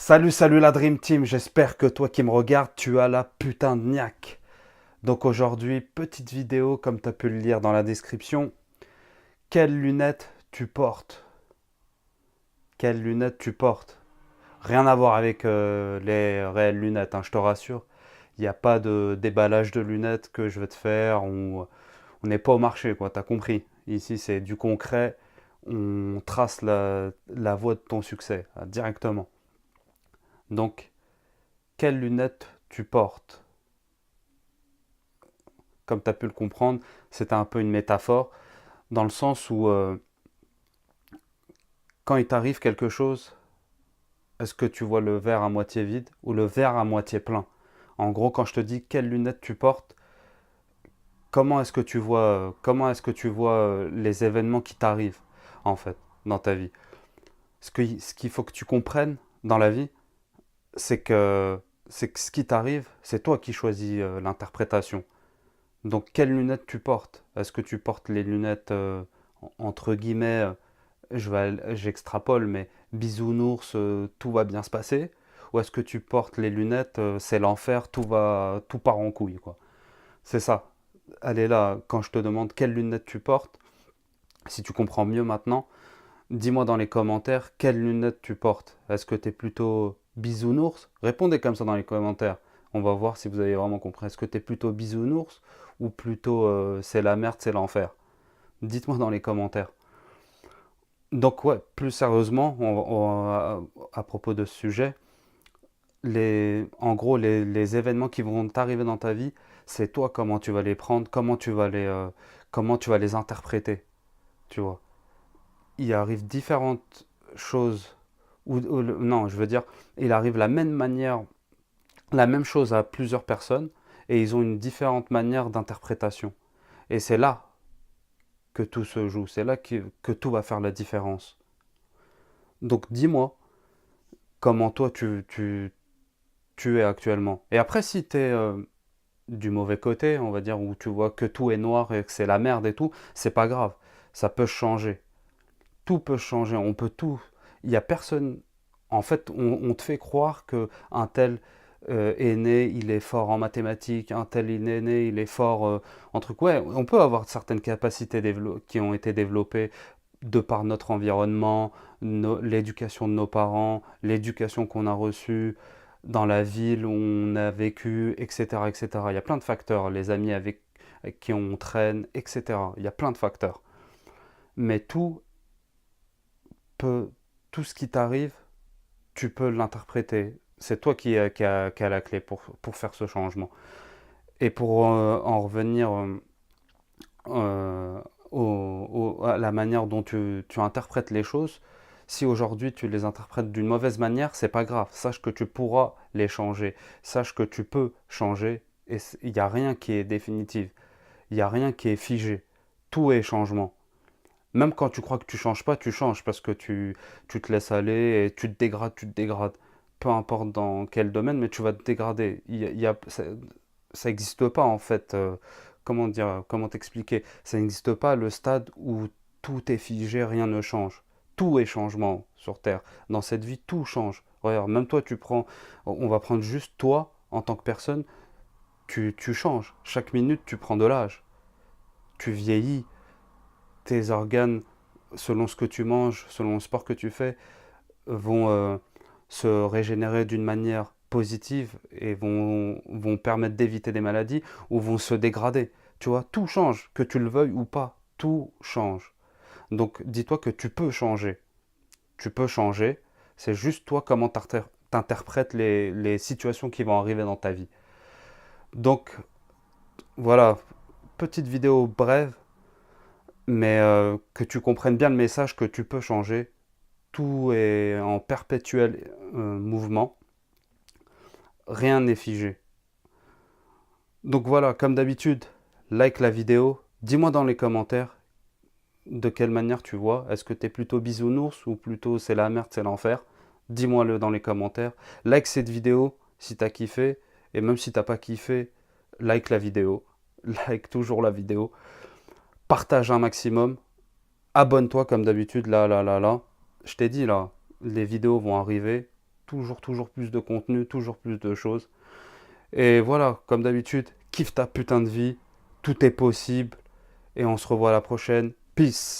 Salut la Dream Team, j'espère que toi qui me regardes, tu as la putain de niaque. Donc aujourd'hui, petite vidéo comme tu as pu le lire dans la description. Quelles lunettes tu portes? Quelles lunettes tu portes? Rien à voir avec les réelles lunettes, hein, je te rassure. Il n'y a pas de déballage de lunettes que je vais te faire. On n'est pas au marché, quoi, t'as compris. Ici, c'est du concret. On trace la voie de ton succès, directement. Donc, quelles lunettes tu portes? Comme tu as pu le comprendre, c'était un peu une métaphore, dans le sens où quand il t'arrive quelque chose, est-ce que tu vois le verre à moitié vide ou le verre à moitié plein? En gros, quand je te dis quelles lunettes tu portes, comment est-ce que tu vois les événements qui t'arrivent, en fait, dans ta vie? Ce qu'il faut que tu comprennes dans la vie, c'est que, c'est que ce qui t'arrive, c'est toi qui choisis l'interprétation. Donc, quelles lunettes tu portes? Est-ce que tu portes les lunettes, entre guillemets, j'extrapole, mais bisounours, tout va bien se passer? Ou est-ce que tu portes les lunettes, c'est l'enfer, tout part en couille, quoi? C'est ça. Elle est là, quand je te demande quelles lunettes tu portes, si tu comprends mieux maintenant, dis-moi dans les commentaires quelles lunettes tu portes. Est-ce que tu es plutôt bisounours? Répondez comme ça dans les commentaires. On va voir si vous avez vraiment compris. Est-ce que tu es plutôt bisounours ou plutôt c'est la merde, c'est l'enfer? Dites-moi dans les commentaires. Donc ouais, plus sérieusement, à propos de ce sujet, en gros, les événements qui vont t'arriver dans ta vie, c'est toi comment tu vas les prendre, comment tu vas les interpréter, tu vois. Il arrive différentes choses, non, je veux dire, il arrive la même chose à plusieurs personnes, et ils ont une différente manière d'interprétation. Et c'est là que tout se joue, c'est là que tout va faire la différence. Donc dis-moi comment toi tu es actuellement. Et après, si tu es du mauvais côté, on va dire, où tu vois que tout est noir et que c'est la merde et tout, c'est pas grave. Ça peut changer. Tout peut changer. On peut tout. Il y a personne. En fait, on te fait croire que un tel est né, il est fort en mathématiques, un tel il est né, il est fort en truc. Ouais, on peut avoir certaines capacités qui ont été développées de par notre environnement, l'éducation de nos parents, l'éducation qu'on a reçue dans la ville où on a vécu, etc., etc. Il y a plein de facteurs, les amis avec qui on traîne, etc. Il y a plein de facteurs. Mais peut, tout ce qui t'arrive, tu peux l'interpréter. C'est toi qui a la clé pour faire ce changement. Et pour en revenir euh, à la manière dont tu interprètes les choses, si aujourd'hui tu les interprètes d'une mauvaise manière, c'est pas grave. Sache que tu pourras les changer. Sache que tu peux changer. Et il n'y a rien qui est définitif. Il n'y a rien qui est figé. Tout est changement. Même quand tu crois que tu changes pas, tu changes parce que tu te laisses aller et tu te dégrades, tu te dégrades. Peu importe dans quel domaine, mais tu vas te dégrader. Ça n'existe pas en fait. Comment dire, comment t'expliquer? Ça n'existe pas le stade où tout est figé, rien ne change. Tout est changement sur Terre. Dans cette vie, tout change. Regarde, même toi, on va prendre juste toi en tant que personne, tu changes. Chaque minute, tu prends de l'âge. Tu vieillis. Tes organes, selon ce que tu manges, selon le sport que tu fais, vont se régénérer d'une manière positive et vont permettre d'éviter des maladies ou vont se dégrader. Tu vois, tout change, que tu le veuilles ou pas, tout change. Donc dis-toi que tu peux changer. Tu peux changer, c'est juste toi comment t'interprètes les situations qui vont arriver dans ta vie. Donc voilà, petite vidéo brève, mais que tu comprennes bien le message que tu peux changer. Tout est en perpétuel mouvement, rien n'est figé. Donc voilà, comme d'habitude, like la vidéo, dis-moi dans les commentaires de quelle manière tu vois. Est-ce que t'es plutôt bisounours ou plutôt c'est la merde, c'est l'enfer? Dis-moi-le dans les commentaires. Like cette vidéo si t'as kiffé, et même si t'as pas kiffé, like la vidéo. Like toujours la vidéo. Partage un maximum. Abonne-toi comme d'habitude, là. Je t'ai dit là, les vidéos vont arriver. toujours plus de contenu, toujours plus de choses. Et voilà, comme d'habitude, kiffe ta putain de vie, tout est possible, et on se revoit à la prochaine. Peace!